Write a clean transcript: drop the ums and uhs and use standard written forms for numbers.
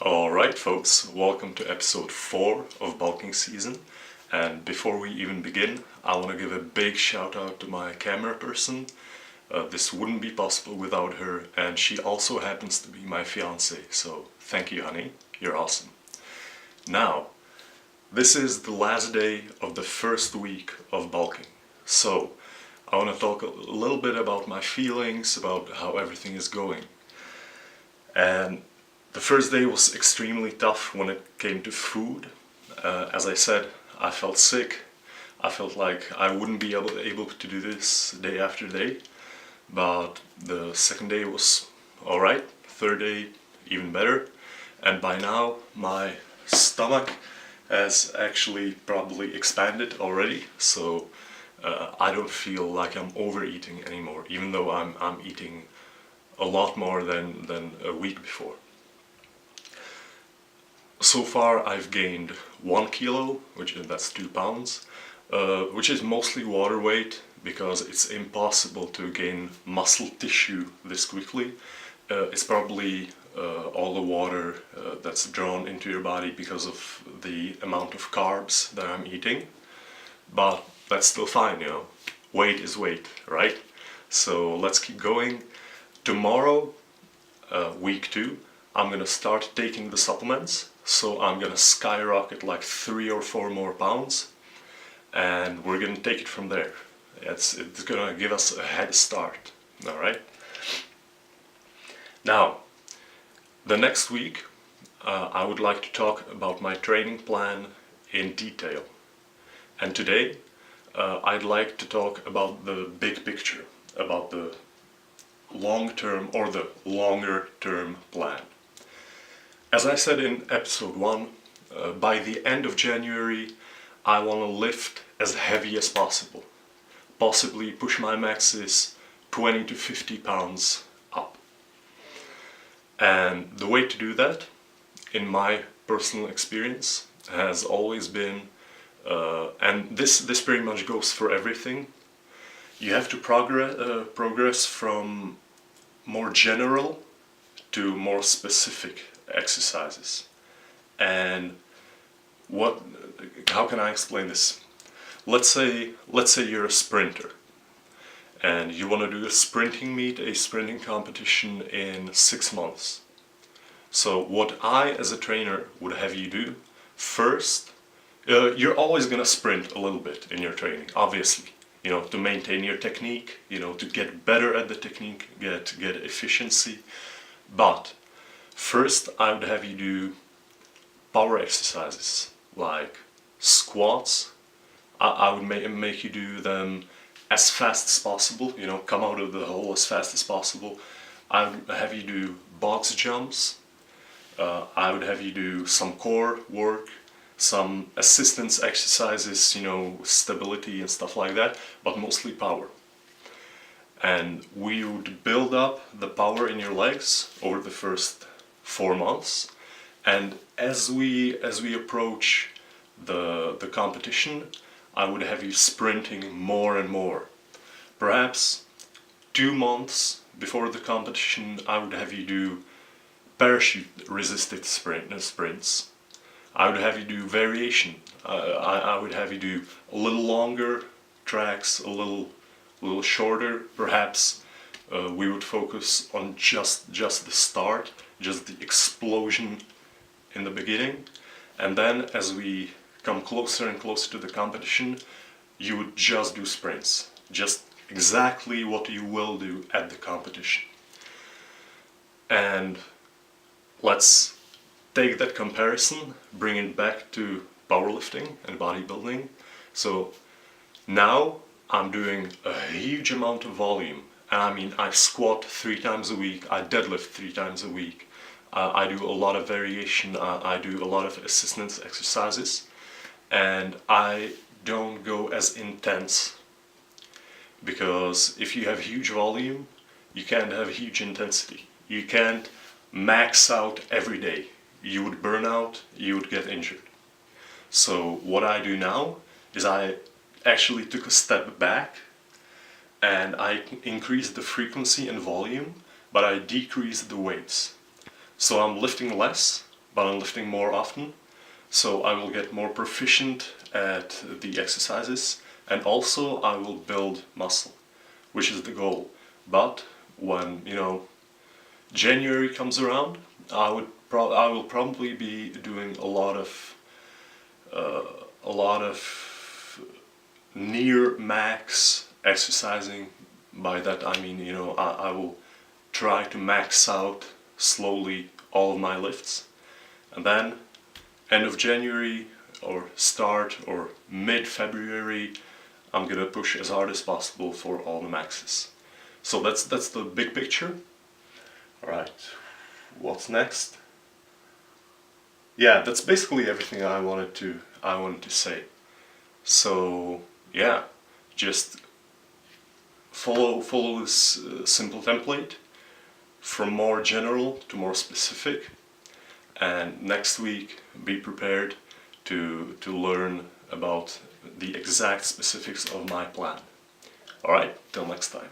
Alright folks, welcome to episode 4 of bulking season. And before we even begin, I want to give a big shout out to my camera person. This wouldn't be possible without her, and she also happens to be my fiance, so thank you honey, you're awesome. Now, this is the last day of the first week of bulking. So, I want to talk a little bit about my feelings, about how everything is going. And the first day was extremely tough when it came to food. As I said, I felt sick. I felt like I wouldn't be able to do this day after day. But the second day was alright, third day even better. And by now my stomach has actually probably expanded already. So I don't feel like I'm overeating anymore, even though I'm eating a lot more than a week before. So far I've gained 1 kilo, that's 2 pounds, which is mostly water weight because it's impossible to gain muscle tissue this quickly. It's probably all the water that's drawn into your body because of the amount of carbs that I'm eating, but that's still fine, weight is weight, right? So let's keep going. Tomorrow, week 2, I'm gonna start taking the supplements. So I'm gonna skyrocket like 3 or 4 more pounds, and we're gonna take it from there. It's gonna give us a head start, alright? Now, the next week, I would like to talk about my training plan in detail. And today, I'd like to talk about the big picture, about the long-term or the longer-term plan. As I said in episode 1, by the end of January I want to lift as heavy as possible. Possibly push my maxes 20 to 50 pounds up. And the way to do that, in my personal experience, has always been, and this pretty much goes for everything, you have to progress from more general to more specific exercises. And how can I explain this? Let's say you're a sprinter and you want to do a sprinting meet, a sprinting competition in 6 months. So what I as a trainer would have you do first, you're always gonna sprint a little bit in your training, obviously, to maintain your technique, to get better at the technique, get efficiency. But first, I would have you do power exercises like squats. I would make you do them as fast as possible, come out of the hole as fast as possible. I would have you do box jumps. I would have you do some core work, some assistance exercises, stability and stuff like that, but mostly power. And we would build up the power in your legs over the first 4 months, and as we approach the competition, I would have you sprinting more and more. Perhaps 2 months before the competition, I would have you do parachute resisted sprints. I would have you do variation. I would have you do a little longer tracks, a little shorter. Perhaps we would focus on just the start, just the explosion in the beginning, and then as we come closer and closer to the competition, you would just do sprints, just exactly what you will do at the competition. And let's take that comparison, bring it back to powerlifting and bodybuilding. So now I'm doing a huge amount of volume. And I mean, I squat 3 times a week, I deadlift 3 times a week, I do a lot of variation, I do a lot of assistance exercises, and I don't go as intense. Because if you have huge volume, you can't have huge intensity. You can't max out every day. You would burn out, you would get injured. So what I do now is I actually took a step back and I increased the frequency and volume, but I decreased the weights. So I'm lifting less, but I'm lifting more often. So I will get more proficient at the exercises, and also I will build muscle, which is the goal. But when, January comes around, I will probably be doing a lot of near max exercising. By that I mean, I will try to max out slowly all of my lifts, and then end of January or start or mid-February, I'm gonna push as hard as possible for all the maxes. So that's the big picture. All right, what's next? Yeah, that's basically everything I wanted to say. So yeah, just follow this simple template from more general to more specific, and next week be prepared to learn about the exact specifics of my plan. Alright, till next time.